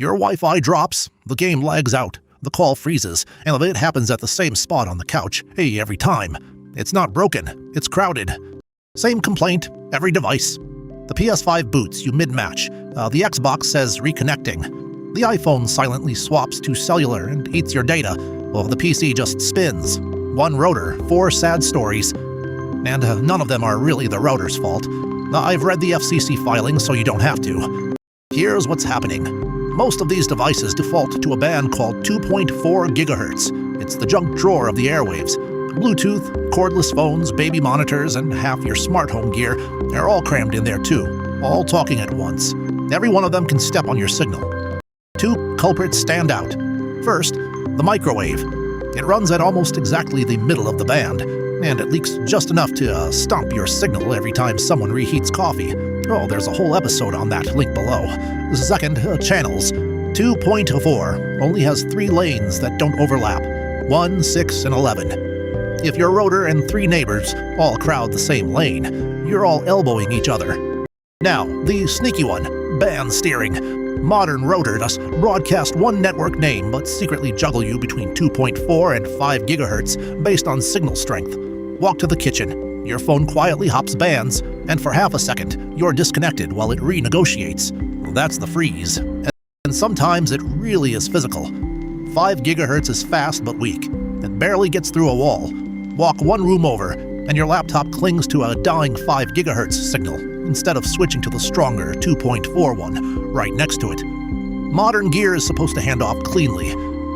Your Wi-Fi drops, the game lags out, the call freezes, and it happens at the same spot on the couch, every time. It's not broken, it's crowded. Same complaint, every device. The PS5 boots you mid-match. The Xbox says reconnecting. The iPhone silently swaps to cellular and eats your data, while the PC just spins. One router, 4 sad stories. And none of them are really the router's fault. I've read the FCC filings, so you don't have to. Here's what's happening. Most of these devices default to a band called 2.4 gigahertz. It's the junk drawer of the airwaves. Bluetooth, cordless phones, baby monitors, and half your smart home gear are all crammed in there too, all talking at once. Every one of them can step on your signal. 2 culprits stand out. First, the microwave. It runs at almost exactly the middle of the band, and it leaks just enough to stomp your signal every time someone reheats coffee. Oh, there's a whole episode on that, link below. The second, channels. 2.4 only has 3 lanes that don't overlap, 1, 6, and 11. If your router and 3 neighbors all crowd the same lane, you're all elbowing each other. Now, the sneaky one, band steering. Modern router does broadcast one network name but secretly juggle you between 2.4 and 5 gigahertz based on signal strength. Walk to the kitchen. Your phone quietly hops bands, and for half a second, you're disconnected while it renegotiates. That's the freeze. And sometimes it really is physical. 5 gigahertz is fast but weak. It barely gets through a wall. Walk one room over, and your laptop clings to a dying 5 gigahertz signal instead of switching to the stronger 2.4 one right next to it. Modern gear is supposed to hand off cleanly.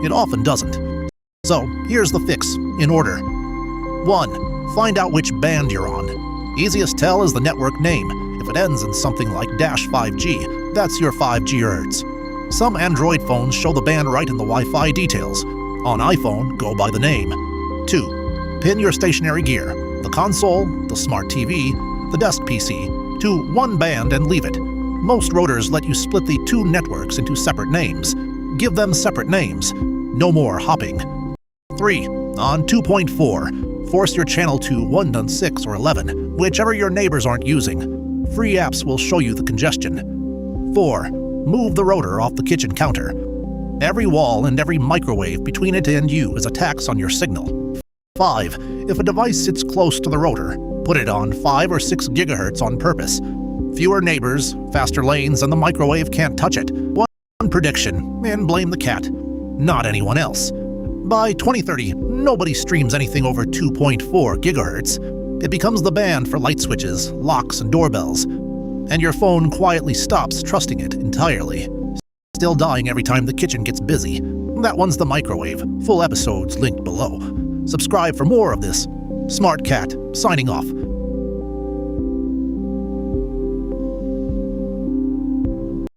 It often doesn't. So here's the fix, in order. 1. Find out which band you're on. Easiest tell is the network name. If it ends in something like -5G, that's your 5 GHz. Some Android phones show the band right in the Wi-Fi details. On iPhone, go by the name. 2. Pin your stationary gear, the console, the smart TV, the desk PC, to one band and leave it. Most routers let you split the 2 networks into separate names. Give them separate names. No more hopping. 3. On 2.4, force your channel to 1, 6, or 11, whichever your neighbors aren't using. Free apps will show you the congestion. 4. Move the router off the kitchen counter. Every wall and every microwave between it and you is a tax on your signal. 5. If a device sits close to the router, put it on 5 or 6 gigahertz on purpose. Fewer neighbors, faster lanes, and the microwave can't touch it. One prediction, and blame the cat, not anyone else. By 2030, nobody streams anything over 2.4 gigahertz. It becomes the band for light switches, locks, and doorbells. And your phone quietly stops trusting it entirely. Still dying every time the kitchen gets busy. That one's the microwave. Full episodes linked below. Subscribe for more of this. Smart Cat, signing off.